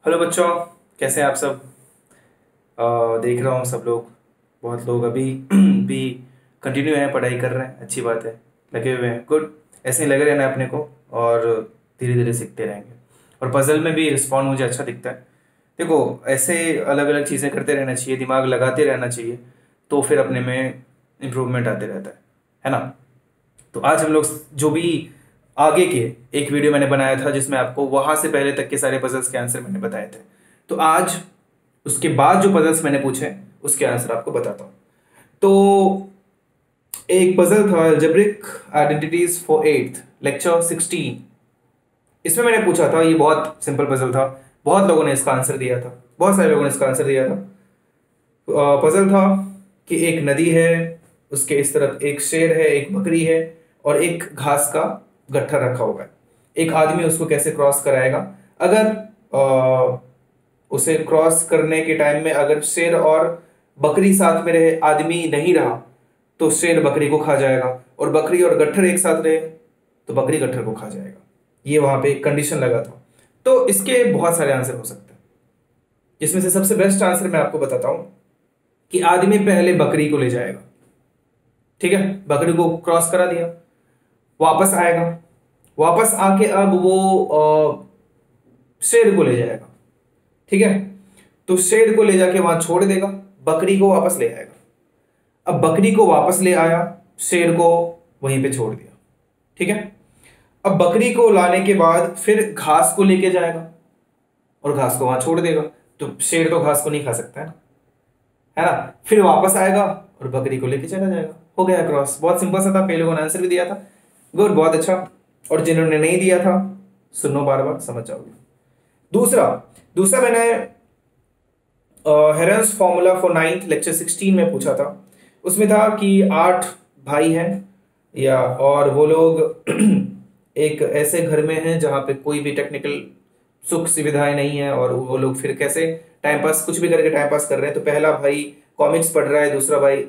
Hello बच्चों, कैसे हैं आप सब। देख रहा हूँ सब लोग, बहुत लोग अभी भी कंटिन्यू हैं, पढ़ाई कर रहे हैं, अच्छी बात है। लगे हुए हैं, गुड। ऐसे ही लगे रहना अपने को, और धीरे धीरे सीखते रहेंगे। और पजल में भी रिस्पॉन्ड मुझे अच्छा दिखता है। देखो, ऐसे अलग अलग चीज़ें करते रहना चाहिए, दिमाग लगाते रहना चाहिए, तो फिर अपने में इम्प्रूवमेंट आते रहता है ना। तो आज हम लोग जो भी आगे के एक वीडियो मैंने बनाया था जिसमें आपको वहां से पहले तक के सारे पजल्स के आंसर मैंने बताए थे, तो आज उसके बाद जो पजल्स मैंने पूछे उसके आंसर आपको बताता हूं। तो एक पजल था algebraic identities for eighth, lecture 16। इसमें मैंने पूछा था, ये बहुत सिंपल पजल था, बहुत लोगों ने इसका आंसर दिया था, बहुत सारे लोगों ने इसका आंसर दिया था। पजल था कि एक नदी है, उसके इस तरफ एक शेर है, एक बकरी है, और एक घास का गट्ठर रखा हुआ है। एक आदमी उसको कैसे क्रॉस कराएगा। अगर उसे क्रॉस करने के टाइम में अगर शेर और बकरी साथ में रहे, आदमी नहीं रहा, तो शेर बकरी को खा जाएगा, और बकरी और गट्ठर एक साथ रहे तो बकरी गट्ठर को खा जाएगा। ये वहां पे एक कंडीशन लगा था। तो इसके बहुत सारे आंसर हो सकते हैं, जिसमें से सबसे बेस्ट आंसर मैं आपको बताता हूं कि आदमी पहले बकरी को ले जाएगा। ठीक है, बकरी को क्रॉस करा दिया, वापस आएगा, वापस आके अब वो शेर को ले जाएगा। ठीक है, तो शेर को ले जाके वहां छोड़ देगा, बकरी को वापस ले आएगा। अब बकरी को वापस ले आया, शेर को वहीं पे छोड़ दिया। ठीक है, अब बकरी को लाने के बाद फिर घास को लेके जाएगा और घास को वहां छोड़ देगा। तो शेर तो घास को नहीं खा सकता है ना। फिर वापस आएगा और बकरी को लेके चला जाएगा। हो गया क्रॉस। बहुत सिंपल सा था, पहले लोगों ने आंसर भी दिया था, गुड, बहुत अच्छा। और जिन्होंने नहीं दिया था, सुनो बार बार, समझ जाओगे। दूसरा दूसरा मैंने हेरेंस फॉर्मूला फॉर नाइन्थ लेक्चर 16 में पूछा था। उसमें था कि 8 भाई हैं, या और वो लोग एक ऐसे घर में हैं जहां पे कोई भी टेक्निकल सुख सुविधाएं नहीं है, और वो लोग फिर कैसे टाइम पास, कुछ भी करके टाइम पास कर रहे हैं। तो पहला भाई कॉमिक्स पढ़ रहा है, दूसरा भाई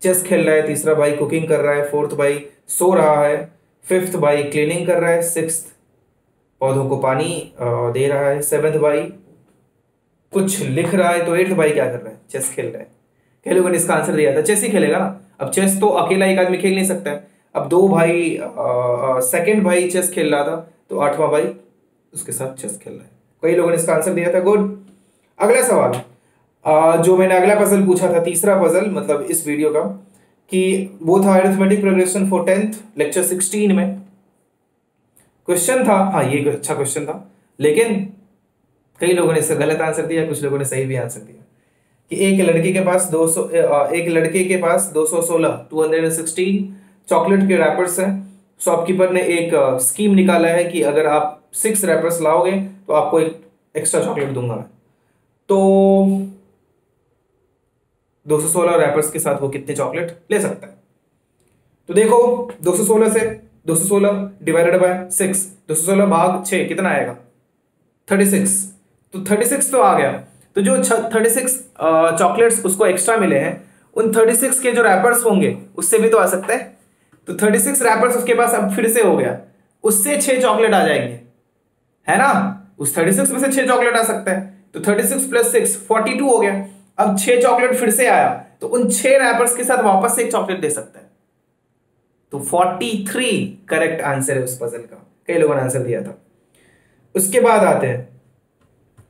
चेस खेल रहा है, तीसरा भाई कुकिंग कर रहा है, फोर्थ भाई सो रहा है, फिफ्थ भाई क्लीनिंग कर रहा है, सिक्स्थ पौधों को पानी दे रहा है, सेवेंथ भाई कुछ लिख रहा है, तो एट्थ भाई क्या कर रहा है, चेस खेल रहा है। कई लोगों ने इसका आंसर दिया था चेस ही खेलेगा ना। अब चेस तो अकेला एक आदमी खेल नहीं सकता है। अब दो भाई, सेकंड भाई चेस खेल रहा था, तो आठवां भाई उसके साथ चेस खेल रहा है। कई लोगों ने इसका आंसर दिया था, गुड। अगला सवाल, जो मैंने अगला पजल पूछा था, तीसरा पजल मतलब इस वीडियो का, कि वो था arithmetic progression for tenth lecture 16 में। क्वेश्चन था, हाँ ये अच्छा क्वेश्चन था, लेकिन कई लोगों ने इसका गलत आंसर दिया, कुछ लोगों ने सही भी आंसर दिया। कि एक लड़के के पास 200 एक लड़के के पास 216 216 चॉकलेट के रैपर्स हैं। शॉपकीपर ने एक स्कीम निकाला है कि अगर आप 6 रैपर्स लाओगे तो आपको एक एक्स्ट्रा चॉकलेट दूंगा। तो 216 रैपर्स के साथ वो कितने चॉकलेट ले सकता है। तो देखो, 216 से 216 डिवाइडेड बाय 6, 216 भाग 6 कितना आएगा, 36। तो 36 तो आ गया। तो जो 36 चॉकलेट्स उसको एक्स्ट्रा मिले हैं, उन 36 के जो रैपर्स होंगे उससे भी तो आ सकता है। तो 36 रैपर्स उसके पास अब फिर से हो गया, उससे 6 चॉकलेट आ जाएंगे, है ना। उस 36 में से 6 चॉकलेट आ सकता है, तो 36 प्लस 6 42 हो गया। अब 6 चॉकलेट फिर से आया, तो उन 6 रैपर्स के साथ वापस से एक चॉकलेट दे सकता है। तो 43 करेक्ट आंसर है उस पजल का। कई लोगों ने आंसर दिया था। उसके बाद आते हैं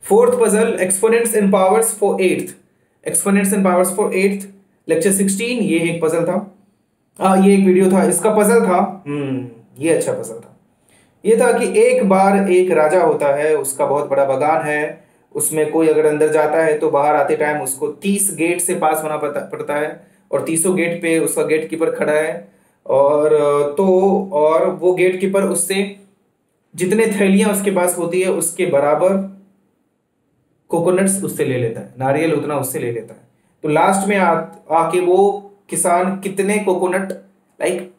fourth puzzle, exponents in powers for eighth, exponents in powers for eighth lecture 16। ये एक पजल था, ये एक वीडियो था, इसका पजल था, ये अच्छा पजल था। ये था कि एक बार एक राजा होता है, उसका बहुत बड़ा बागान है, उसमें कोई अगर अंदर जाता है तो बाहर आते टाइम उसको 30 गेट से पास होना पड़ता है, और 30 गेट पे उसका गेट कीपर खड़ा है। और और वो गेट कीपर उससे जितने थैलियां उसके पास होती है उसके बराबर कोकोनट्स उससे ले लेता है, नारियल उतना उससे ले लेता है। तो लास्ट में आके वो किसान कितने कोकोनट लाइक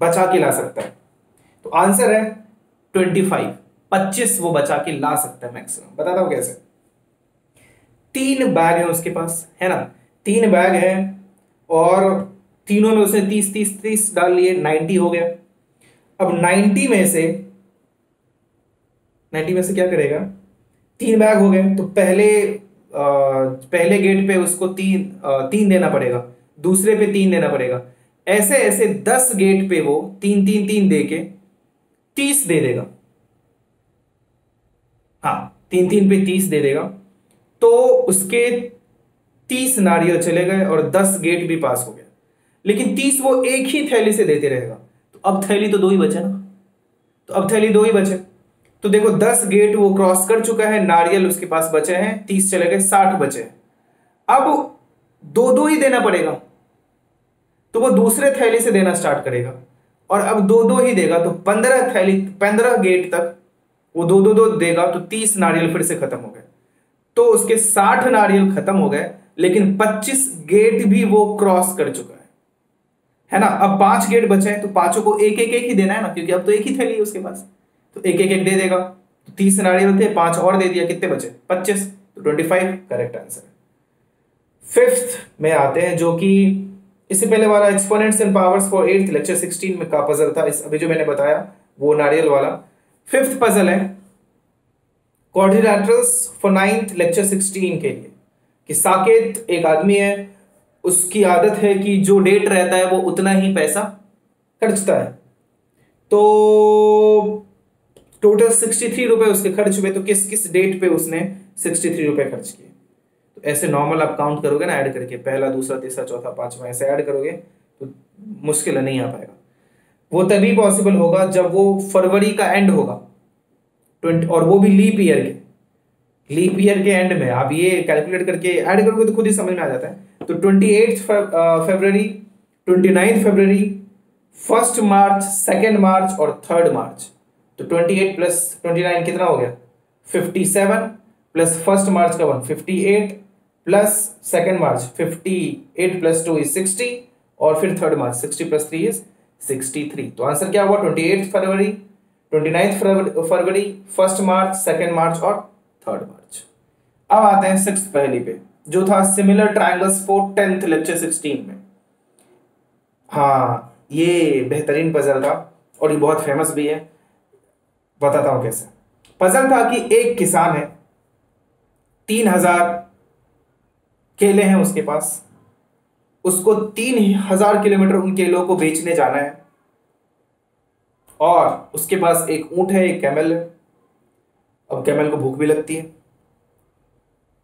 बचा के ला सकता है। तो आंसर है 25, 25 वो बचा के ला सकता है मैक्सिमम। बताता हूं कैसे। 3 बैग है उसके पास, है ना, 3 बैग है, और तीनों में उसने 30 30 30 डाल लिए, 90 हो गया। अब 90 में से क्या करेगा, 3 बैग हो गए, तो पहले गेट पे उसको 3 देना पड़ेगा, दूसरे पे 3 देना पड़ेगा, ऐसे ऐसे 10 गेट पे वो 3 3 3 दे के 30 दे देगा। हाँ, 3 3 पे 30 दे देगा, तो उसके 30 नारियल चले गए और 10 गेट भी पास हो गया। लेकिन 30 वो एक ही थैली से देते रहेगा, तो अब थैली तो 2 ही बचे ना, तो अब थैली 2 ही बचे। तो देखो 10 गेट वो क्रॉस कर चुका है, नारियल उसके पास बचे हैं, 30 चले गए, 60 बचे हैं। अब 2 2 ही देना पड़ेगा, तो वो दूसरे थैली से देना स्टार्ट करेगा, और अब 2 2 ही देगा, तो 15 गेट तक वो 2 2 2 देगा, तो 30 नारियल फिर से खत्म हो गए। तो उसके 60 नारियल खत्म हो गए, लेकिन 25 गेट भी वो क्रॉस कर चुका है ना। अब 5 गेट बचे हैं, तो पांचों को एक एक एक ही देना है ना, क्योंकि अब तो एक ही थैली है उसके पास, तो एक एक एक दे देगा। तो 30 नारियल थे, 5 और दे दिया, कितने बचे? 25, तो 25 करेक्ट आंसर। फिफ्थ में आते हैं, जो कि इससे पहले वाला exponents and powers for 8th lecture 16 में का पजल था, इस अभी जो मैंने बताया वो नारियल वाला। फिफ्थ पजल है क्वाड्रिलैटरल्स फॉर 9th लेक्चर 16 के लिए, कि साकेत एक आदमी है, उसकी आदत है कि जो डेट रहता है वो उतना ही पैसा खर्चता है। तो टोटल 63 रुपए उसके खर्च हुए, तो किस किस डेट पे उसने 63 रुपए खर्च किए? तो ऐसे नॉर्मल आप काउंट करोगे ना, ऐड करके पहला दूसरा तीसरा चौथा पांचवा ऐसे ऐड करोगे तो मुश्किल नहीं आ पाएगा। वो तभी पॉसिबल होगा जब वो फरवरी का एंड होगा 20, और वो भी लीप ईयर के एंड में। आप ये कैलकुलेट करके ऐड करोगे तो खुद ही समझ में आ जाता है। तो 28 फरवरी, 29 फरवरी, 1 मार्च, 2 मार्च और 3 मार्च। तो 28 प्लस 29 कितना हो गया? 57, प्लस 1 मार्च का 1 58, प्लस 2 मार्च 58 प्लस 2 इज 60, और फिर 3 मार्च 60 प्लस 3 इज 63। तो आंसर क्या हुआ? 28 फरवरी, 29 फरवरी, 1 मार्च, 2 मार्च और 3 मार्च। अब आते हैं 6th पहेली पे, जो था similar triangles for 10th lecture 16 में। हाँ, ये बेहतरीन पजल था और ये बहुत फेमस भी है। बताता हूं कैसे। पजल था कि एक किसान है, 3000 केले हैं उसके पास, उसको 3000 किलोमीटर उन केलों को बेचने जाना है, और उसके पास एक ऊंट है, एक कैमल है। अब कैमल को भूख भी लगती है,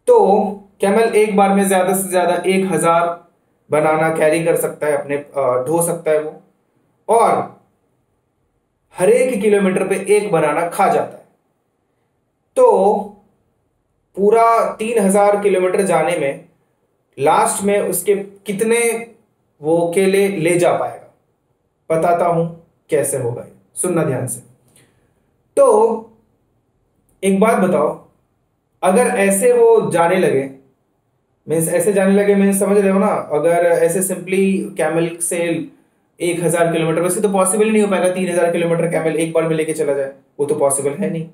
तो कैमल एक बार में ज्यादा से ज्यादा 1000 बनाना कैरी कर सकता है, अपने ढो सकता है वो, और हर एक किलोमीटर पे एक बनाना खा जाता है। तो पूरा 3000 किलोमीटर जाने में लास्ट में उसके कितने वो केले ले जा पाएगा? बताता हूं कैसे होगा, सुनना ध्यान से। तो एक बात बताओ, अगर ऐसे वो जाने लगे, मीन्स ऐसे जाने लगे, मीन्स समझ रहे हो ना, अगर ऐसे सिंपली कैमल से 1000 किलोमीटर, वैसे तो पॉसिबल ही नहीं हो पाएगा 3000 किलोमीटर कैमल एक बार में लेके चला जाए, वो तो पॉसिबल है नहीं।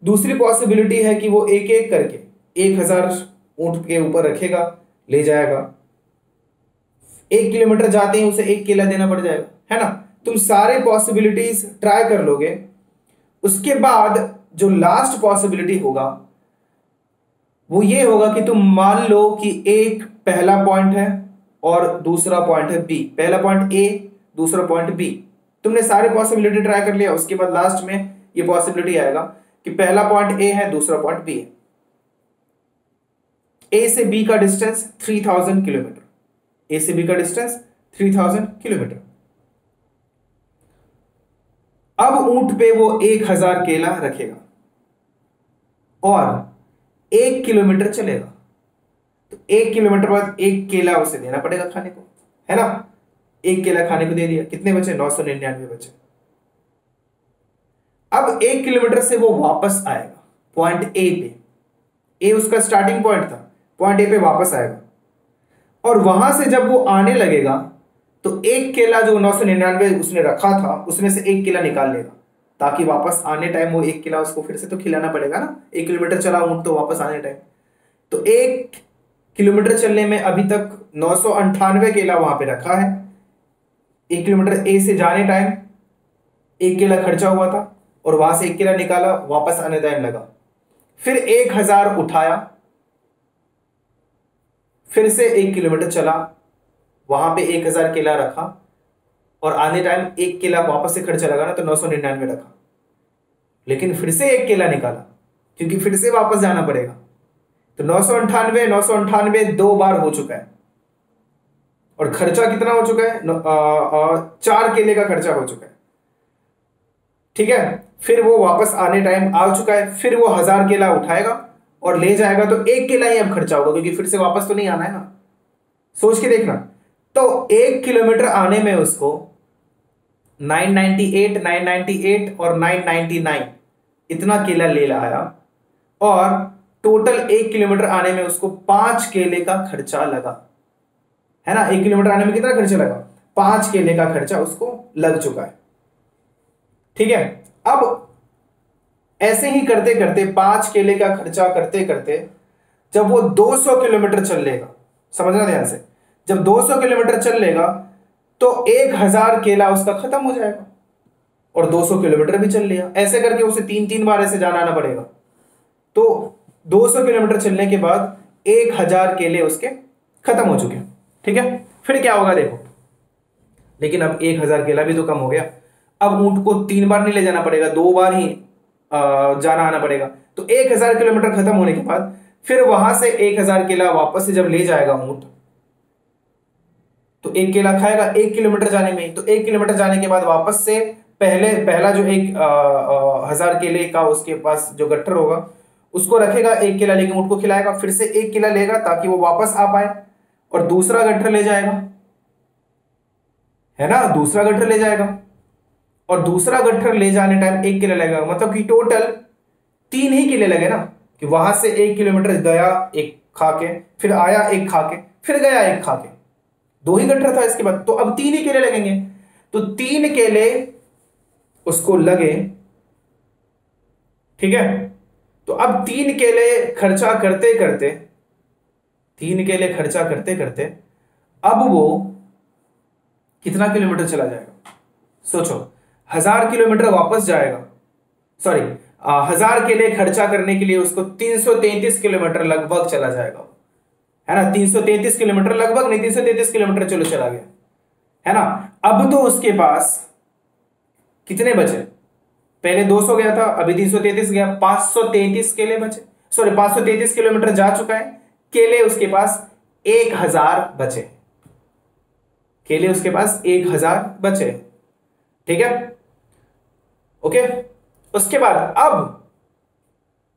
दूसरी पॉसिबिलिटी है कि वो एक एक करके 1000 ऊंट के ऊपर रखेगा, ले जाएगा, 1 किलोमीटर जाते ही उसे एक केला देना पड़ जाएगा, है ना। तुम सारे पॉसिबिलिटीज ट्राई कर लोगे, उसके बाद जो लास्ट पॉसिबिलिटी होगा वो ये होगा कि तुम मान लो कि एक पहला पॉइंट है और दूसरा पॉइंट है बी, पहला पॉइंट ए, दूसरा पॉइंट बी। तुमने सारे पॉसिबिलिटी ट्राई कर लिया, उसके बाद लास्ट में ये पॉसिबिलिटी आएगा कि पहला पॉइंट ए है, दूसरा पॉइंट बी है। ए से बी का डिस्टेंस 3000 किलोमीटर, ए से बी का डिस्टेंस 3000 किलोमीटर। अब ऊंट पे वो 1000 केला रखेगा और 1 किलोमीटर चलेगा, तो 1 किलोमीटर बाद एक केला उसे देना पड़ेगा खाने को, है ना। एक केला खाने को दे दिया, कितने बचे? 999 बचे। अब 1 किलोमीटर से वो वापस आएगा पॉइंट ए पे, ए उसका स्टार्टिंग पॉइंट था, पॉइंट ए पे वापस आएगा, और वहां से जब वो आने लगेगा तो एक केला जो 999 उसने रखा था उसमें से एक केला निकाल लेगा, ताकि वापस आने टाइम वो एक केला उसको फिर से तो खिलाना पड़ेगा ना। 1 किलोमीटर चला ऊंट तो वापस आने टाइम, तो 1 किलोमीटर चलने में अभी तक 998 केला वहां पे रखा है। 1 किलोमीटर ए से जाने टाइम 1 केला खर्चा हुआ था, और वहां से 1 केला निकाला, वापस आने टाइम लगा। फिर 1000 उठाया, फिर से 1 किलोमीटर चला, वहां पे 1000 केला रखा, और आने टाइम 1 केला वापस से खर्चा लगा ना, तो 999 रखा। लेकिन फिर से 1 केला निकाला, क्योंकि फिर से वापस जाना पड़ेगा। तो 998 998 2 बार हो चुका है, और खर्चा कितना हो चुका है? 4 केले का खर्चा हो चुका है। ठीक है, फिर वो वापस आने टाइम आ चुका है, फिर वो 1000 केला उठाएगा और ले जाएगा, तो 1 केला ही अब खर्चा होगा, क्योंकि फिर से वापस तो नहीं आना है ना। सोच के देखना। तो 1 किलोमीटर आने में उसको 998 998 और 999 इतना केला ले लाया, और टोटल 1 किलोमीटर आने में उसको 5 केले का खर्चा लगा, है ना। 1 किलोमीटर आने में कितना खर्चा लगा? 5 केले का खर्चा उसको लग चुका है। ठीक है, अब ऐसे ही करते करते 5 केले का खर्चा करते करते जब वो 200 किलोमीटर चल लेगा, समझना ध्यान से, जब 200 किलोमीटर चल लेगा तो 1000 केला उसका खत्म हो जाएगा, और 200 किलोमीटर भी चल लिया। ऐसे करके उसे 3 बार ऐसे जाना आना पड़ेगा। तो 200 किलोमीटर चलने के बाद 1000 केले उसके खत्म हो चुके हैं। ठीक है, फिर क्या होगा देखो। लेकिन अब 1000 केला भी तो कम हो गया। अब ऊंट को 3 बार नहीं ले जाना पड़ेगा, 2 बार ही जाना आना पड़ेगा। तो 1000 किलोमीटर खत्म होने के बाद फिर वहां से 1000 केला वापस से जब ले जाएगा ऊंट, तो 1 केला खाएगा 1 किलोमीटर जाने में। तो 1 किलोमीटर जाने के बाद वापस से पहला जो 1000 केले का उसके पास जो गट्ठर होगा उसको रखेगा, 1 केला लेके ऊंट को खिलाएगा, फिर से 1 केला लेगा ताकि वो वापस आ पाए, और दूसरा गट्ठर ले जाएगा, है ना, दूसरा गट्ठर ले जाएगा, और दूसरा गट्ठर ले जाने टाइम 1 केला लगेगा। मतलब कि टोटल 3 ही केले लगे ना, कि वहां से 1 किलोमीटर गया एक खा के, फिर आया एक खा के, फिर गया एक खा के, 2 ही गट्ठर था इसके बाद, तो अब 3 ही केले लगेंगे। तो 3 केले उसको लगे। ठीक है, तो अब 3 केले खर्चा करते करते 3 केले खर्चा करते करते अब वो कितना किलोमीटर चला जाएगा? सोचो, 1000 किलोमीटर वापस जाएगा, सॉरी 1000 केले खर्चा करने के लिए उसको 333 किलोमीटर लगभग चला जाएगा, है ना। 333 किलोमीटर लगभग नहीं, 333 किलोमीटर चलो चला गया, है ना। अब तो उसके पास कितने बचे? पहले 200 गया था, अभी 333 गया, 533 केले बचे, सॉरी 533 किलोमीटर जा चुका है। केले उसके पास 1000 बचे, केले उसके पास 1000 बचे। ठीक है, ओके। उसके बाद अब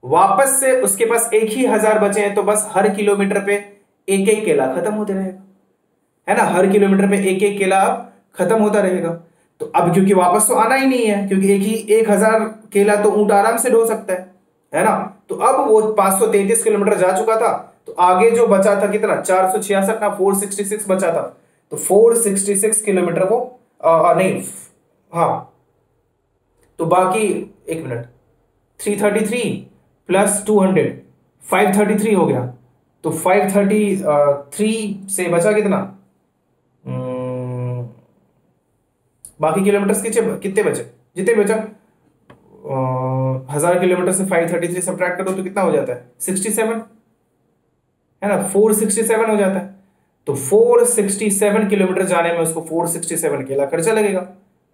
वापस से उसके पास 1000 बचे हैं, तो बस हर किलोमीटर पे 1 केला खत्म होते रहेगा, है ना। हर किलोमीटर पे 1 केला अब खत्म होता रहेगा। तो अब क्योंकि वापस तो आना ही नहीं है, क्योंकि 1000 केला तो ऊंट आराम से ढो सकता है ना। तो अब वो 533 किलोमीटर जा चुका था, तो आगे जो बचा था कितना? 466 ना, 466 बचा था। तो 466 किलोमीटर वो नहीं, हाँ, तो बाकी 1 मिनट, 333 प्लस 200 533 हो गया। तो 533 से बचा कितना? बाकी किलोमीटर कितने बचे? जितने बचा 1000 किलोमीटर से 533 सब्ट्रैक्ट करो तो कितना हो जाता है? 67, है ना, 467 हो जाता है। तो 467 किलोमीटर जाने में उसको 467 केला खर्चा लगेगा।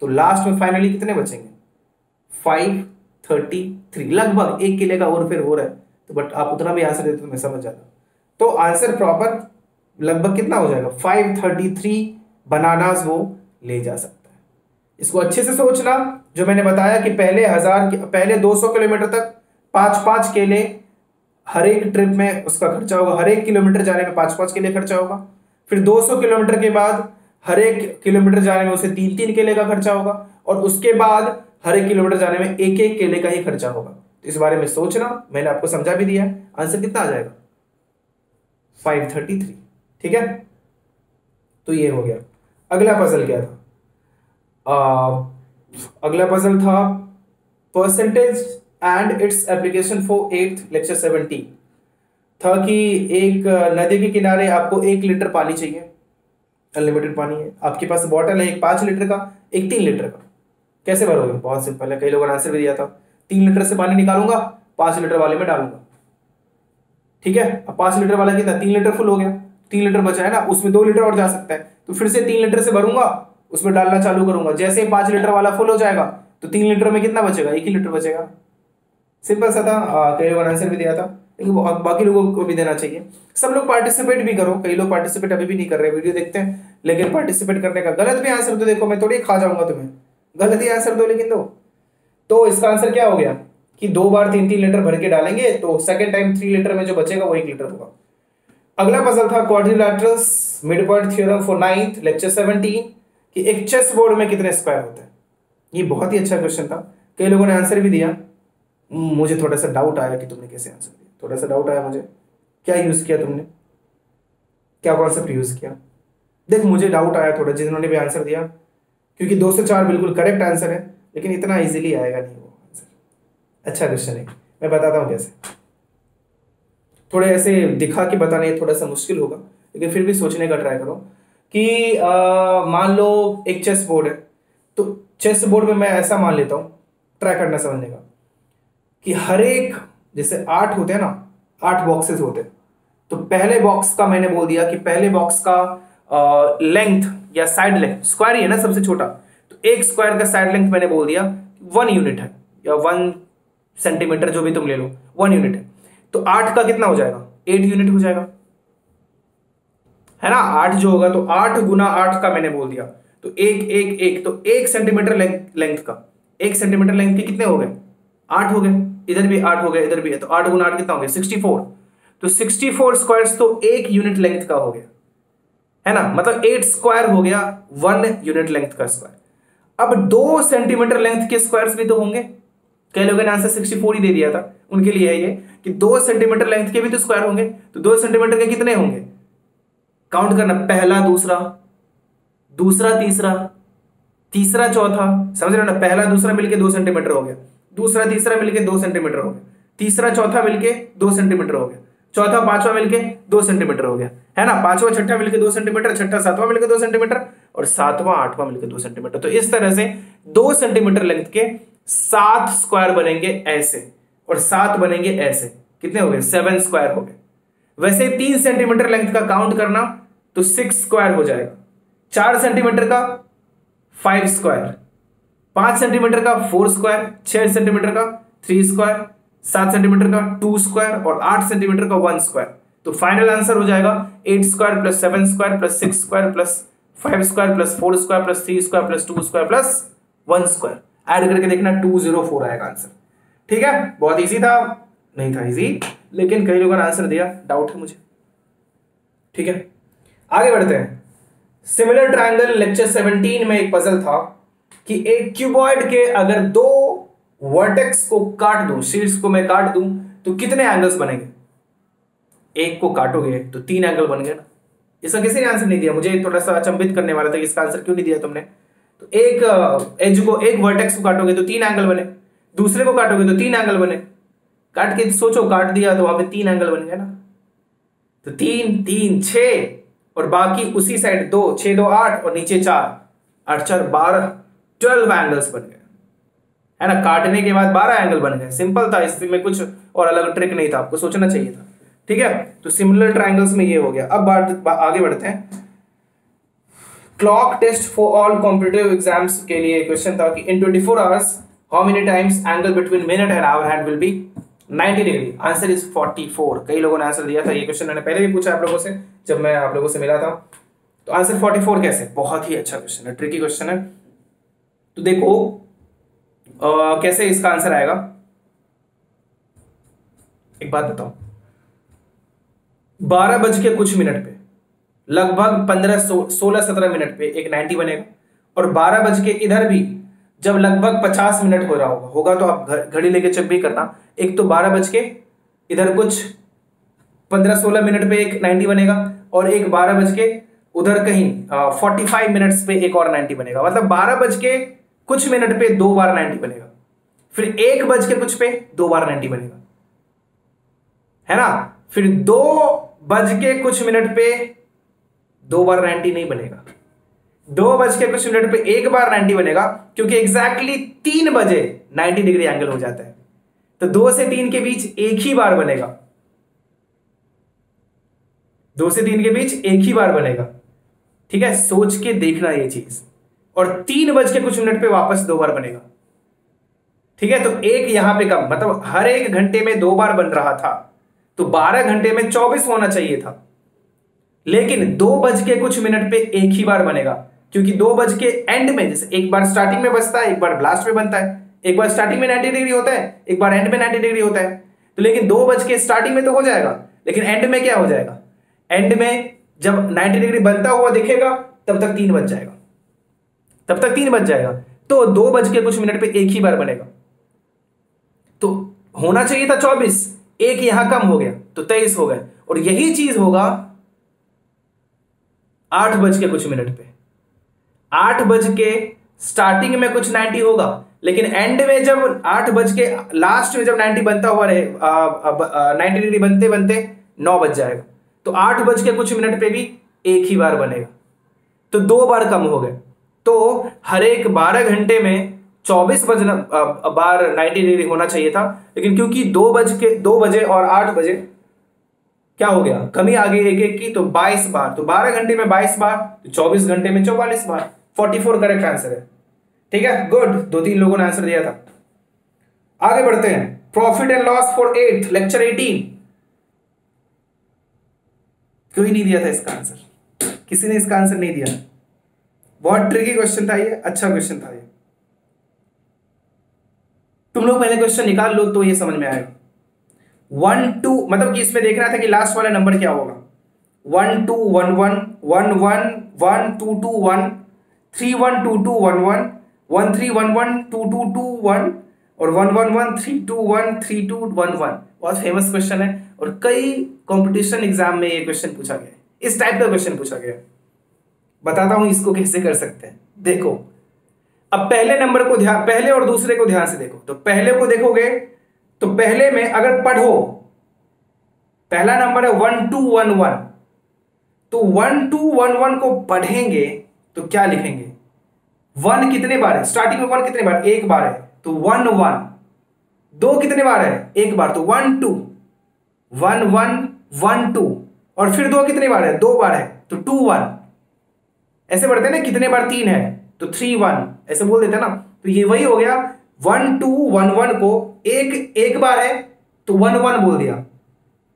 तो लास्ट में फाइनली कितने बचेंगे? 533, लगभग 1 केले का और फिर हो रहा है। तो बट आप उतना भी आंसर देते तो मैं समझ जाता। तो आंसर प्रॉपर लगभग कितना हो जाएगा? 533 बनानास वो ले जा सकता है। इसको अच्छे से सोचना, जो मैंने बताया कि पहले 200 किलोमीटर तक 5-5 केले हर एक ट्रिप में उसका खर्चा होगा, हर एक किलोमीटर जाने में 5-5 केले खर्चा होगा। फिर 200 किलोमीटर के बाद हर एक किलोमीटर जाने में उसे 3-3 केले का खर्चा होगा, और उसके बाद हर एक किलोमीटर जाने में 1-1 केले का ही खर्चा होगा। तो इस बारे में सोचना, मैंने आपको समझा भी दिया है। आंसर कितना आ जाएगा? 533। ठीक है, तो ये हो गया। अगला पजल क्या था? अगला पजल था percentage and its application for 8th lecture 17। था कि एक नदी के किनारे आपको 1 लीटर पानी चाहिए, अनलिमिटेड पानी है आपके पास। बॉटल है एक 5 लीटर का, एक 3 लीटर का। कैसे भरोगे? बहुत सिंपल है, कई लोगों ने आंसर भी दिया था। 3 लीटर से पानी निकालूंगा, 5 लीटर वाले में डालूंगा। ठीक है, अब 5 लीटर वाला कितना, 3 लीटर फुल हो गया, 3 लीटर बचा है ना, उसमें 2 लीटर और जा सकता है, तो फिर से 3 लीटर से भरूंगा, उसमें डालना चालू करूंगा। जैसे ही 5 लीटर वाला फुल हो जाएगा तो 3 लीटर में कितना बचेगा, 1 ही लीटर बचेगा। सिंपल सा था। कई लोगों ने आंसर भी दिया था, लेकिन बाकी लोगों को भी देना चाहिए। सब लोग पार्टिसिपेट भी करो, कई लोग पार्टिसिपेट अभी भी नहीं कर रहे, वीडियो देखते हैं लेकिन पार्टिसिपेट करने का गलत भी आंसर दो, देखो मैं थोड़ी खा जाऊंगा तुम्हें, गलत ही आंसर दो लेकिन दो। तो इसका आंसर क्या हो गया कि 2 बार 3-3 लीटर भर के डालेंगे तो सेकंड टाइम 3 लीटर में जो बचेगा वो 1 लीटर होगा। अगला पजल था quadrilaterals midpoint theorem for 9th lecture 17 कि एक चेस बोर्ड में कितने स्क्वायर होते हैं। ये बहुत ही अच्छा क्वेश्चन था, कई लोगों ने आंसर भी दिया। मुझे थोड़ा सा डाउट आया कि तुमने कैसे आंसर दिया, थोड़ा सा डाउट आया मुझे, क्या यूज किया तुमने, क्या कॉन्सेप्ट यूज किया। देख मुझे डाउट आया थोड़ा जिन्होंने भी आंसर दिया, क्योंकि 2 से 4 बिल्कुल करेक्ट आंसर है, लेकिन इतना इजीली आएगा नहीं वो आंसर। अच्छा क्वेश्चन है, मैं बताता हूँ कैसे। थोड़े ऐसे दिखा के बताने थोड़ा सा मुश्किल होगा, लेकिन फिर भी सोचने का ट्राई करो कि मान लो एक चेस बोर्ड है, तो चेस बोर्ड में मैं ऐसा मान लेता हूँ, ट्राई करना समझने का, कि हर एक जैसे 8 होते हैं ना, 8 बॉक्सेस होते हैं, तो पहले बॉक्स का मैंने बोल दिया कि पहले बॉक्स का लेंथ या साइड लेंथ, स्क्वायर ही है ना सबसे छोटा, तो एक स्क्वायर का साइड लेंथ मैंने बोल दिया 1 यूनिट है, या 1 सेंटीमीटर जो भी तुम ले लो 1 यूनिट है। तो 8 का कितना हो जाएगा, 8 यूनिट हो जाएगा, है ना। 8 जो होगा तो 8 गुना 8 का मैंने बोल दिया, तो एक तो 1 सेंटीमीटर लेंथ का, 1 सेंटीमीटर लेंथ के कितने हो गए, 8 हो गए, इधर भी 8 हो गए, इधर भी है, तो 8 गुना 8 कितना हो गया, 64। तो 64 स्क्वायर्स तो 1 यूनिट लेंथ का हो गया, है ना, मतलब 8 स्क्वायर हो गया 1 यूनिट लेंथ का स्क्वायर। अब 2 सेंटीमीटर लेंथ के स्क्वायर्स भी तो होंगे, कई लोगों ने आंसर 64 ही दे दिया था, उनके लिए है ये कि 2 सेंटीमीटर लेंथ के भी तो स्क्वायर होंगे, तो 2 सेंटीमीटर के कितने होंगे, काउंट करना, पहला दूसरा, दूसरा तीसरा, तीसरा चौथा, समझ रहे हो ना, पहला दूसरा मिलके 2 सेंटीमीटर हो गया, दूसरा तीसरा मिलके 2 सेंटीमीटर हो गया, तीसरा चौथा मिलके 2 सेंटीमीटर हो गया, चौथा पांचवा मिलके 2 सेंटीमीटर हो गया, है ना, पांचवा छठा मिलके 2 सेंटीमीटर, छठा सातवां मिलके 2 सेंटीमीटर, और सातवां आठवां मिलके 2 सेंटीमीटर। तो इस तरह से 2 सेंटीमीटर लेंथ के 7 स्क्वायर बनेंगे ऐसे, और 7 बनेंगे ऐसे, कितने हो गए, 7 स्क्वायर हो गए। वैसे 3 सेंटीमीटर लेंथ का काउंट करना तो 6 स्क्वायर हो जाएगा, 4 सेंटीमीटर का 5 स्क्वायर, 5 सेंटीमीटर का 4 स्क्वायर, 6 सेंटीमीटर का 3 स्क्वायर, 7 सेंटीमीटर का 2 स्क्वायर, और 8 सेंटीमीटर का 1 स्क्वायर। तो फाइनल आंसर हो जाएगा 8 square plus 7 square plus 6 square plus 5 square plus 4 square plus 3 square plus 2 square plus 1 square. Add करके देखना 204 आएगा आंसर। ठीक है, बहुत इजी था, नहीं था इजी, लेकिन कई लोगों ने आंसर दिया, डाउट है मुझे। ठीक है, आगे बढ़ते हैं। सिमिलर ट्रायंगल लेक्चर 17 में एक पजल था कि एक क्यूबॉइड के अगर 2 वर्टेक्स को काट दूं, शीर्ष को मैं काट दूं, तो कितने एंगल्स बनेंगे। एक को काटोगे तो 3 एंगल बन गए ना। इसका किसी ने आंसर नहीं दिया, मुझे थोड़ा सा अचंभित करने वाला था कि इसका आंसर क्यों नहीं दिया तुमने। तो एक एज को, एक वर्टेक्स को काटोगे तो 3 एंगल बने, दूसरे को काटोगे तो 3 एंगल बने। काट के सोचो, काट दिया तो वहां पे 3 एंगल बन गए ना। तो 3 3 6, और बाकी उसी साइड 2, 6 2 8, और नीचे 4 8 4 12, 12 एंगल्स बन गए, है ना। काटने के बाद 12 एंगल बन गए। सिंपल था, इसमें कुछ और अलग ट्रिक नहीं था, आपको सोचना चाहिए था। ठीक है, तो सिमिलर ट्रायंगल्स में ये हो गया। अब आगे बढ़ते हैं। Clock test for all competitive exams के लिए क्वेश्चन था कि in 24 hours how many times angle between minute and hour hand will be 90 degree. Answer is 44। कई लोगों ने आंसर दिया था, ये क्वेश्चन मैंने पहले भी पूछा आप लोगों से जब मैं आप लोगों से मिला था। तो आंसर 44 कैसे, बहुत ही अच्छा क्वेश्चन है, ट्रिकी क्वेश्चन है। तो देखो कैसे इसका आंसर आएगा। एक बात बताओ, 12 बज के कुछ मिनट पे, लगभग 16-17 मिनट पे एक 90 बनेगा, और 12 बज के इधर भी जब लगभग 50 मिनट हो रहा होगा तो आप घड़ी लेके चेक भी करना। एक तो 12 बज के इधर कुछ 15-16 मिनट पे एक 90 बनेगा, और एक 12 बज के उधर कहीं 45 मिनट्स पे एक और 90 बनेगा। मतलब 12 बज के कुछ मिनट पे 2 बार 90 बनेगा, फिर 1 बज के कुछ पे 2 बार 90 बनेगा, है ना। फिर 2 बज के कुछ मिनट पे 2 बार 90 नहीं बनेगा, 2 बज के कुछ मिनट पे 1 बार 90 बनेगा, क्योंकि एग्जैक्टली 3 बजे 90 डिग्री एंगल हो जाता है। तो 2 से 3 के बीच एक ही बार बनेगा, 2 से 3 के बीच एक ही बार बनेगा। ठीक है, सोच के देखना ये चीज। और 3 बज के कुछ मिनट पे वापस 2 बार बनेगा। ठीक है, तो एक यहां पे कम, मतलब हर 1 घंटे में 2 बार बन रहा था, तो 12 घंटे में 24 होना चाहिए था। लेकिन 2 बज के कुछ मिनट पे एक ही बार बनेगा, क्योंकि 2 बज के एंड में, जैसे एक बार स्टार्टिंग में बजता है, एक बार लास्ट में बनता है, एक बार स्टार्टिंग में 90 डिग्री होता है, एक बार एंड में 90 डिग्री होता है। तो लेकिन 2 बज के स्टार्टिंग में तो हो जाएगा, लेकिन एंड में क्या हो जाएगा? एंड में जब 90 डिग्री बनता हुआ दिखेगा तब तक 3 बज जाएगा, तब तक 3 बज जाएगा। तो 2 बज के कुछ मिनट पे एक ही बार बनेगा, तो होना चाहिए था 24, एक यहां कम हो गया तो 23 हो गए। और यही चीज होगा 8 बज के कुछ मिनट पे। 8 बज के स्टार्टिंग में कुछ 90 होगा, लेकिन एंड में जब 8 बज के लास्ट में जब 90 बनता हुआ रहे, 90 डिग्री बनते बनते 9 बज जाएगा, तो 8 बज के कुछ मिनट पे भी एक ही बार बनेगा, तो 2 बार कम हो गए। तो हर एक 12 घंटे में 24 बार 90 डिग्री होना चाहिए था, लेकिन क्योंकि 2 बजे और 8 बजे क्या हो गया, कमी आ गई एक एक की, तो 22 बार, तो 12 घंटे में 22 बार, तो 24 घंटे में 44 बार। 44 करेक्ट आंसर है। ठीक है, गुड, 2-3 लोगों ने आंसर दिया था। आगे बढ़ते हैं, profit and loss for 8 lecture 18। कोई नहीं दिया था इसका आंसर, किसी ने इसका आंसर नहीं दिया। बहुत ट्रिकी क्वेश्चन था ये, अच्छा क्वेश्चन था ये। तुम लोग पहले क्वेश्चन निकाल लो तो ये समझ में आएगा। 1 2, मतलब कि इसमें देखना था कि लास्ट वाला नंबर क्या होगा। 1 2 1 1 1 1 1 2 2 1 3 1 2 2 1 1 1 3 1 1 2 2 2 1 और 1 1 1 3 2 1 3 2 1 1। बहुत फेमस क्वेश्चन है और कई कंपटीशन एग्जाम में ये क्वेश्चन पूछा गया है, इस टाइप का क्वेश्चन पूछा गया है। बताता हूं इसको कैसे कर सकते हैं। देखो, अब पहले नंबर को पहले और दूसरे को ध्यान से देखो। तो पहले को देखोगे तो पहले में अगर पढ़ो, पहला नंबर है 1 2 1 1, तो 1 2 1 1 को पढ़ेंगे तो क्या लिखेंगे? 1 कितने बार है? स्टार्टिंग में 1 कितने बार? एक बार है, तो 1 1। 2 कितने बार है? एक बार, तो 1 2 1 1 1 2। और फिर 2 कितने बार है? 2 बार है, तो 2 1। ऐसे पढ़ते हैं ना, कितने बार 3 है? तो 3 1, ऐसे बोल देते हैं ना। तो ये वही हो गया, 1 2 1 1 को एक बार है तो 1 1 बोल दिया,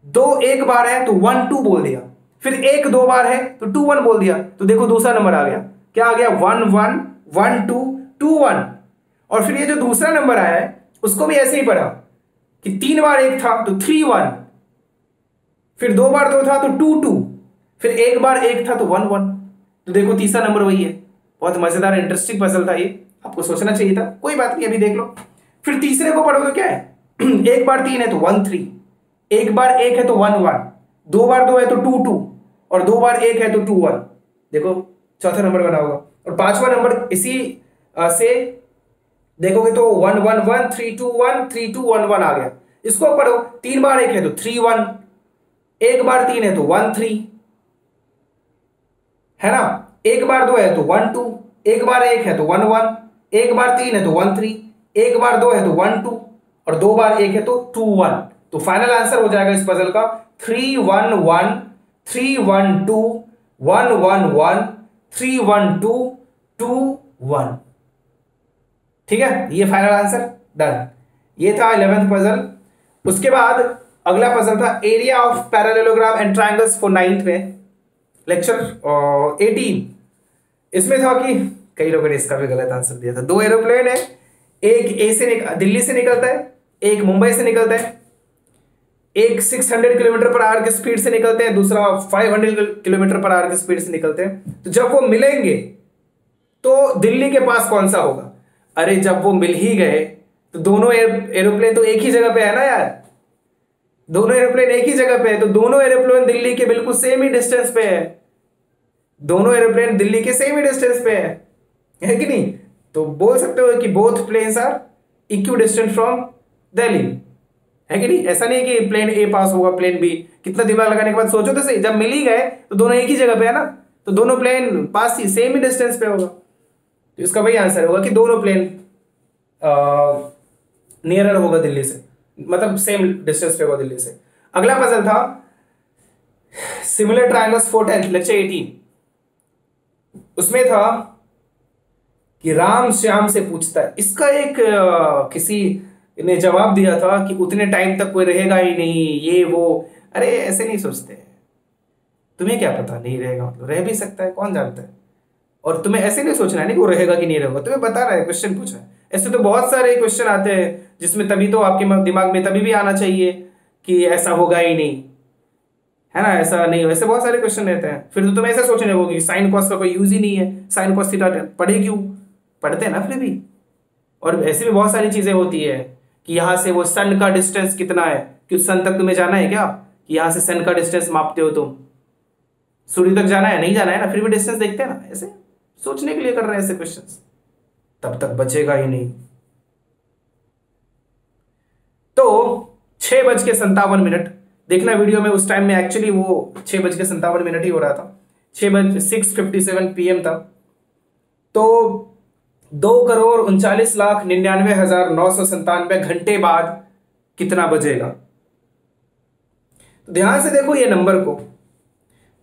2 एक बार है तो 1 2 बोल दिया, फिर 1 2 बार है तो 2 1 बोल दिया। तो देखो दूसरा नंबर आ गया, क्या आ गया? 1 1 1 2 2 1। और फिर ये जो दूसरा नंबर आया है उसको भी ऐसे ही पढ़ा कि 3 बार 1 था तो 3 1, फिर 2 बार 2 था तो 2 2, फिर एक बार 1 था तो 1 1। तो देखो तीसरा नंबर वही है। बहुत मजेदार इंटरेस्टिंग पजल था ये, आपको सोचना चाहिए था, कोई बात नहीं, अभी देख लो। फिर तीसरे को पढ़ो तो क्या है? एक बार 3 है तो 1 3, एक बार 1 है तो 1 1, 2 बार 2 है तो 2 2, और 2 बार 1 है तो 2 1। देखो चौथा नंबर बना होगा। और पांचवा नंबर इसी से देखोगे तो 1 1 1 3 2 1 3 2 1 1 आ गया। इसको पढ़ो, 3 बार 1 है तो 3 1, एक बार 3 है तो 1 3, है ना। एक बार 2 है तो 1 2, एक बार 1 है तो 1 1, एक बार 3 है तो 1 3, एक बार 2 है तो 1 2, और 2 बार 1 है तो 2 1। तो फाइनल आंसर हो जाएगा इस पजल का 3 1 1 3 1 2 1 1 1 3 1 2 2 1। ठीक है, ये फाइनल आंसर डन। ये था 11th पजल। उसके बाद अगला पजल था area of parallelogram and triangles for 9th में, लेक्चर 18। इसमें था कि कई लोगों ने इसका भी गलत आंसर दिया था। 2 एरोप्लेन है, एक दिल्ली से निकलता है, एक मुंबई से निकलता है, एक 600 किलोमीटर पर आवर की स्पीड से निकलते हैं, दूसरा 500 किलोमीटर पर आवर की स्पीड से निकलते हैं। तो जब वो मिलेंगे तो दिल्ली के पास कौन सा होगा? अरे जब वो मिल ही गए तो दोनों एरोप्लेन तो एक ही जगह पे है ना यार, दोनों एरोप्लेन एक ही जगह पे है, तो दोनों एरोप्लेन दिल्ली के बिल्कुल सेम ही डिस्टेंस पे है, दोनों एरोप्लेन दिल्ली के सेम ही डिस्टेंस पे है कि नहीं? तो बोल सकते हो कि both planes are equidistant from Delhi, है कि नहीं? ऐसा नहीं कि प्लेन ए पास होगा प्लेन बी। कितना दिमाग लगाने के बाद सोचो तो सही, जब मिल ही गए तो दोनों एक ही जगह पे है ना, तो दोनों प्लेन पास ही सेम ही डिस्टेंस पे होगा। तो इसका वही आंसर होगा कि दोनों प्लेन नियरर होगा दिल्ली से। मतलब सेम डिस्टेंस पे होगा दिल्ली से। अगला पजल था similar triangles for 10th lecture 18। उसमें था कि राम श्याम से पूछता है, इसका एक किसी ने जवाब दिया था कि उतने टाइम तक कोई रहेगा ही नहीं, ये वो। अरे ऐसे नहीं सोचते, तुम्हें क्या पता नहीं रहेगा, मतलब रह भी सकता है, कौन जानता है। और तुम्हें ऐसे नहीं सोचना है नहीं कि वो रहेगा कि नहीं रहेगा, तुम्हें बता रहा है, क्वेश्चन पूछा है। ऐसे तो बहुत सारे क्वेश्चन आते हैं जिसमें तभी तो आपके दिमाग में तभी भी आना चाहिए कि ऐसा होगा ही नहीं, है ना, ऐसा नहीं। वैसे बहुत सारे क्वेश्चन रहते हैं, फिर तो तुम्हें ऐसा सोचने लगोगे साइन कॉस का कोई यूज ही नहीं है, साइन कॉस थीटा पढ़े क्यों, पढ़ते हैं ना फिर भी। और ऐसी भी बहुत सारी चीजें होती है कि यहाँ से वो सन का डिस्टेंस कितना है, कि उस सन तक तुम्हें जाना है क्या, कि यहाँ से सन का डिस्टेंस मापते हो तुम, सूर्य तक जाना है, नहीं जाना है ना, फिर भी डिस्टेंस देखते हैं ना। ऐसे सोचने के लिए कर रहे हैं ऐसे क्वेश्चंस, तब तक बचेगा ही नहीं। तो 6:57 देखना वीडियो में, उस टाइम में एक्चुअली वो 6:57 ही हो रहा था, 6:57 PM था। तो 2,39,99,997 घंटे बाद कितना बजेगा। तो ध्यान से देखो ये नंबर को,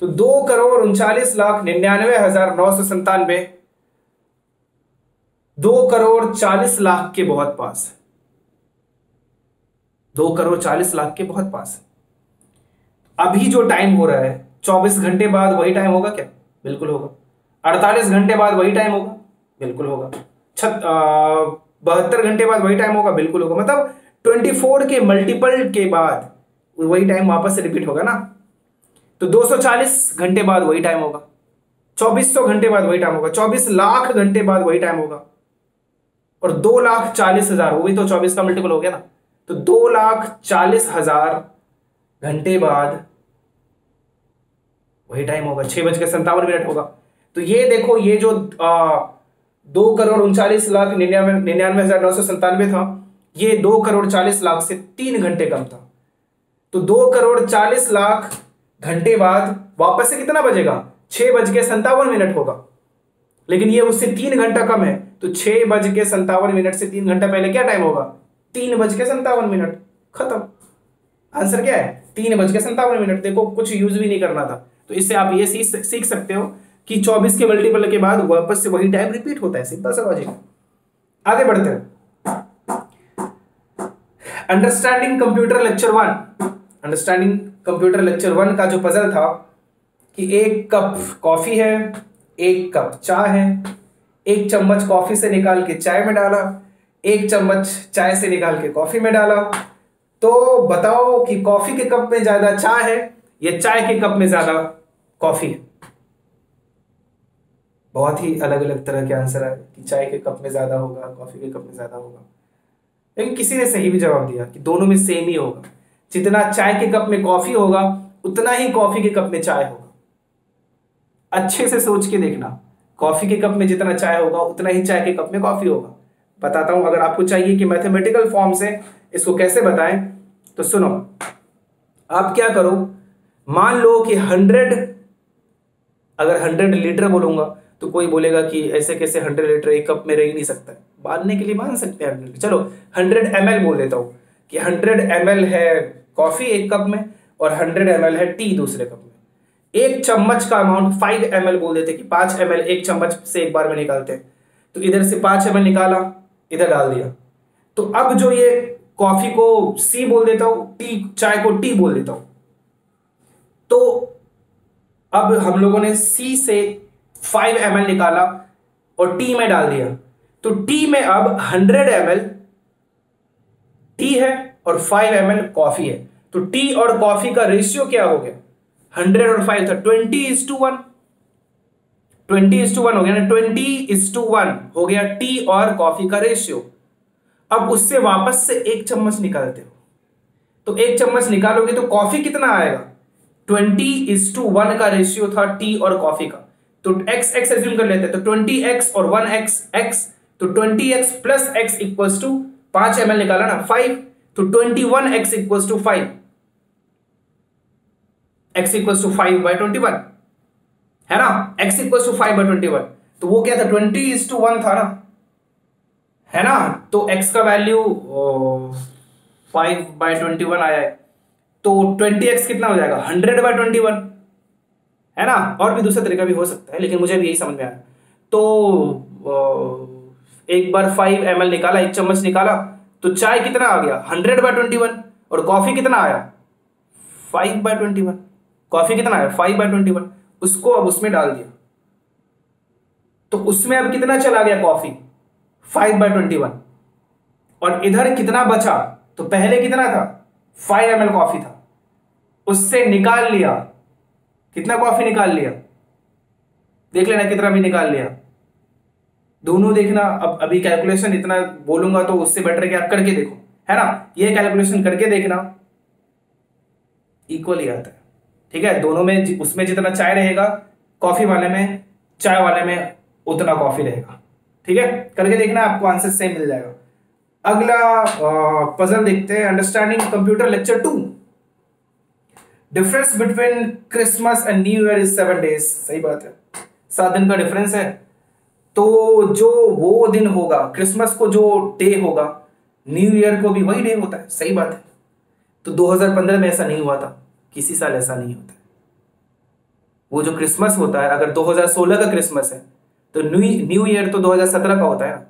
तो 2,39,99,997 2,40,00,000 के बहुत पास, 2,40,00,000 के बहुत पास। अभी जो टाइम हो रहा है 24 घंटे बाद वही टाइम होगा क्या, बिल्कुल होगा। 48 घंटे बाद वही टाइम होगा, बिल्कुल होगा। 72 घंटे बाद वही टाइम होगा, बिल्कुल होगा। मतलब 24 के मल्टीपल के बाद वही टाइम वापस से रिपीट होगा ना। तो 240 घंटे बाद वही टाइम होगा, 2400 घंटे बाद वही टाइम होगा, 24 लाख घंटे बाद वही टाइम होगा, और 2,40,000 वो भी तो 24 का मल्टीपल हो गया ना। तो 2,40,000 घंटे बाद वही टाइम होगा, 6:57 होगा। तो ये देखो, ये जो 2,39,99,997 था, ये 2,40,00,000 से 3 घंटे कम था। तो 2,40,00,000 घंटे बाद वापस से कितना बजेगा, 6:57 होगा। लेकिन ये उससे 3 घंटा कम है, तो 6:57 से 3 घंटा पहले क्या टाइम होगा, 3:57। खत्म। आंसर क्या है, 3:57। देखो कुछ यूज भी नहीं करना था। तो इससे आप ये सीख सकते हो कि 24 के मल्टीपल के बाद वापस से वही टाइम रिपीट होता है, सिंपल सा लॉजिक। आगे बढ़ते हैं। Understanding computer lecture 1। Understanding computer lecture 1 का जो पजल था कि 1 कप कॉफी है, 1 कप चाय है, 1 चम्मच कॉफी से निकाल के चाय में डाला, 1 चम्मच चाय से निकाल के कॉफी में डाला। तो बताओ कि कॉफी के कप में ज्यादा चाय है या चाय के कप में ज्यादा कॉफी है। बहुत ही अलग अलग तरह के आंसर आए कि चाय के कप में ज्यादा होगा, कॉफी के कप में ज्यादा होगा। लेकिन किसी ने सही भी जवाब दिया कि दोनों में सेम ही होगा, जितना चाय के कप में कॉफी होगा उतना ही कॉफी के कप में चाय होगा। अच्छे से सोच के देखना, कॉफी के कप में जितना चाय होगा उतना ही चाय के कप में कॉफी होगा। बताता हूं, अगर आपको चाहिए कि मैथमेटिकल फॉर्म से इसको कैसे बताएं तो सुनो। आप क्या करो, मान लो कि 100, अगर 100 लीटर बोलूंगा तो कोई बोलेगा कि ऐसे कैसे 100 लीटर एक कप में रह ही नहीं सकता है। मानने के लिए मान सकते हैं 100, चलो 100 ml बोल देता हूं कि 100 ml है कॉफी एक कप में और 100 ml है टी दूसरे कप में। 1 चम्मच का अमाउंट 5 ml बोल देते कि 5 ml एक चम्मच से एक बार में निकालते हैं। तो इधर से 5 ml निकाला, इधर डाल दिया। तो अब जो ये कॉफी को सी बोल देता हूं, टी चाय को टी बोल देता हूं। तो अब हम लोगों ने सी से 5 ml निकाला और टी में डाल दिया। तो टी में अब 100 ml टी है और 5 ml कॉफी है। तो टी और कॉफी का रेशियो क्या हो गया, 100 और 5 था 20:1, 20:1 हो गया ना, 20:1 हो गया टी और कॉफी का रेशियो। अब उससे वापस से 1 चम्मच निकालते हो, तो 1 चम्मच निकालोगे तो कॉफी कितना आएगा, 20:1 का रेशियो था टी और कॉफी का। तो x x एज्यूम कर लेते हैं, तो 20x और 1x x, तो 20x plus x equals to 5 ml निकाला ना 5, तो 21x equals to 5, x equals to 5/21 है ना, x इक्वल्स टू 5/21। तो वो क्या था, 20:1 था ना, है ना। तो x का वैल्यू 5/21 आया है, तो 20x कितना हो जाएगा, 100/21, है ना। और भी दूसरा तरीका भी हो सकता है, लेकिन मुझे भी यही समझ में आया। तो एक बार 5 ml निकाला, 1 चम्मच निकाला, तो चाय कितना आ गया, 100/21, और कॉफी कितना आया, 5/21। कॉफी कितना आया, 5/21। उसको अब उसमें डाल दिया, तो उसमें अब कितना चला गया कॉफी, 5/21। और इधर कितना बचा, तो पहले कितना था, 5 ml कॉफी था, उससे निकाल लिया, कितना कॉफी निकाल लिया, देख लेना कितना भी निकाल लिया, दोनों देखना। अब अभी कैलकुलेशन इतना बोलूंगा तो उससे बेटर है कि आप करके देखो, है ना। ये कैलकुलेशन करके देखना, इक्वल ही आता है, ठीक है। दोनों में उसमें जितना चाय रहेगा, कॉफी वाले में, चाय वाले में उतना कॉफी रहेगा, ठीक है। करके देखना, आपको आंसर सेम मिल जाएगा। अगला पजल देखते हैं, understanding computer lecture 2। Difference between Christmas and new year is 7 days। सही बात है, 7 दिन का डिफरेंस है। तो जो वो दिन होगा, क्रिसमस को जो डे होगा, न्यू ईयर को भी वही डे होता है। सही बात है। तो 2015 में ऐसा नहीं हुआ था, किसी साल ऐसा नहीं होता है। वो जो क्रिसमस होता है, अगर 2016 का क्रिसमस है, तो न्यू ईयर तो 2017 का होता है ना।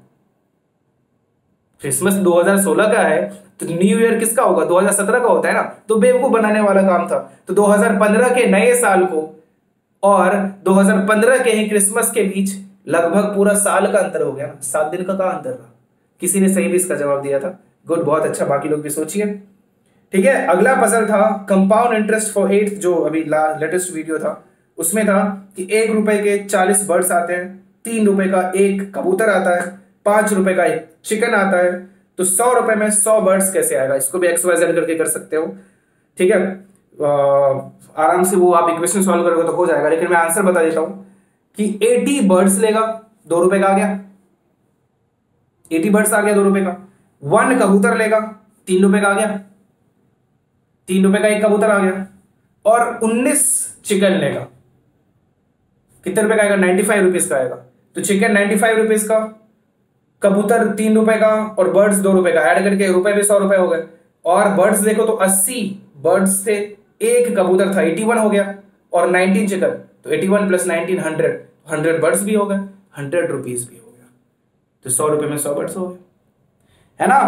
क्रिसमस 2016 का है, तो न्यू ईयर किसका होगा, 2017 का होता है ना। तो बेवकूफ बनाने वाला काम था। तो 2015 के नए साल को और 2015 के ही क्रिसमस के बीच लगभग पूरा साल का अंतर हो गया ना। 7 दिन का अंतर रहा। किसी ने सही भी इसका जवाब दिया था। गुड, बहुत अच्छा। बाकी लोग भी सोचिए, ठीक है। अगला पजल था कंपाउंड इंटरेस्ट फॉर 8th, जो अभी लेटेस्ट वीडियो था, उसमें था कि 1 रुपए के 40 बर्ड्स आते हैं, 3 रुपए का एक कबूतर आता है, 5 रुपए का एक चिकन आता है। तो 100 रुपए में 100 बर्ड्स कैसे आएगा। इसको भी XYZ करके कर सकते हो, ठीक है। आराम से वो आप इक्वेशन सॉल्व करोगे तो हो जाएगा। लेकिन मैं आंसर बता देता हूं कि 80 बर्ड्स लेगा, 2 रुपए का आ गया। 80 बर्ड्स आ गया, 2 रुपए का। 1 कबूतर लेगा, 3 रुपए का आ गया। 3 रुपए का एक कबूतर आ गया। और 19 चिकन लेगा, कितने रुपए का आएगा, 95 रुपीज का आएगा। तो चिकन 95 रुपीज का, कबूतर 3 रुपए का, और बर्ड्स 2 रुपए का। ऐड करके रुपए भी 100 रुपए हो गए। और बर्ड्स देखो तो 80 बर्ड्स थे, एक कबूतर था, 81 हो गया, और 19 चिकन, तो 81 + 19 100 बर्ड्स भी हो गए, 100 रुपीज भी हो गया। तो 100 रुपए में 100 बर्ड्स हो गए, है ना।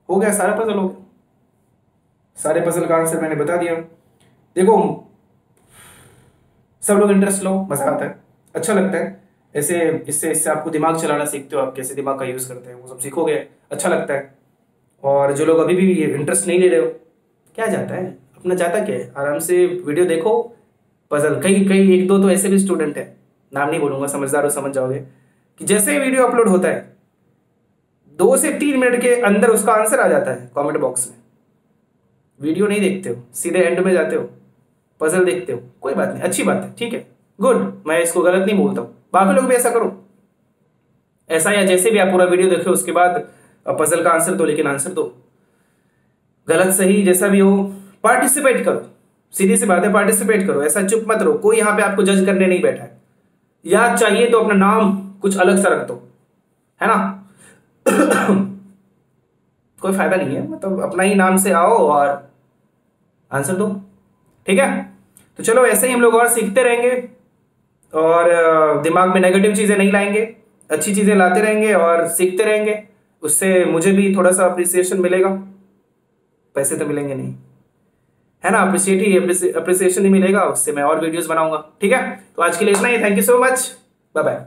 हो गया, सारा पजल हो गया। सारे पजल का आंसर मैंने बता दिया। देखो, सब लोग इंटरेस्ट लो, मजा आता है, अच्छा लगता है। ऐसे इससे आपको दिमाग चलाना सीखते हो, आप कैसे दिमाग का यूज करते हैं वो सब सीखोगे, अच्छा लगता है। और जो लोग अभी भी इंटरेस्ट नहीं ले रहे हो, क्या जाता है, अपना जाता क्या है, आराम से वीडियो देखो। पजल कई कई 1-2 तो ऐसे भी स्टूडेंट है, नाम नहीं बोलूंगा, समझदार हो, समझ जाओगे, कि जैसे ही वीडियो अपलोड होता है 2 से 3 मिनट के अंदर उसका आंसर आ जाता है कमेंट बॉक्स में। वीडियो नहीं देखते हो, सीधे एंड में जाते हो, पजल देखते हो। कोई बात नहीं, अच्छी बात है, ठीक है, गुड। मैं इसको गलत नहीं बोलता हूँ, बाकी लोग भी ऐसा करो। ऐसा या जैसे भी आप पूरा वीडियो देखो, उसके बाद पजल का आंसर दो, लेकिन आंसर दो, गलत सही जैसा भी हो, पार्टिसिपेट करो। सीधी सी बात है, पार्टिसिपेट करो, ऐसा चुप मत रहो। कोई यहाँ पे आपको जज करने नहीं बैठा है। या चाहिए तो अपना नाम कुछ अलग सा रख दो, है ना। कोई फायदा नहीं है, मतलब अपना ही नाम से आओ और आंसर दो, ठीक है। तो चलो, ऐसे ही हम लोग और सीखते रहेंगे, और दिमाग में नेगेटिव चीजें नहीं लाएंगे, अच्छी चीजें लाते रहेंगे और सीखते रहेंगे। उससे मुझे भी थोड़ा सा अप्रिसिएशन मिलेगा, पैसे तो मिलेंगे नहीं, है ना। अप्रिसिएशन ही मिलेगा, उससे मैं और वीडियोस बनाऊंगा, ठीक है। तो आज के लिए इतना ही, thank you so much, bye bye.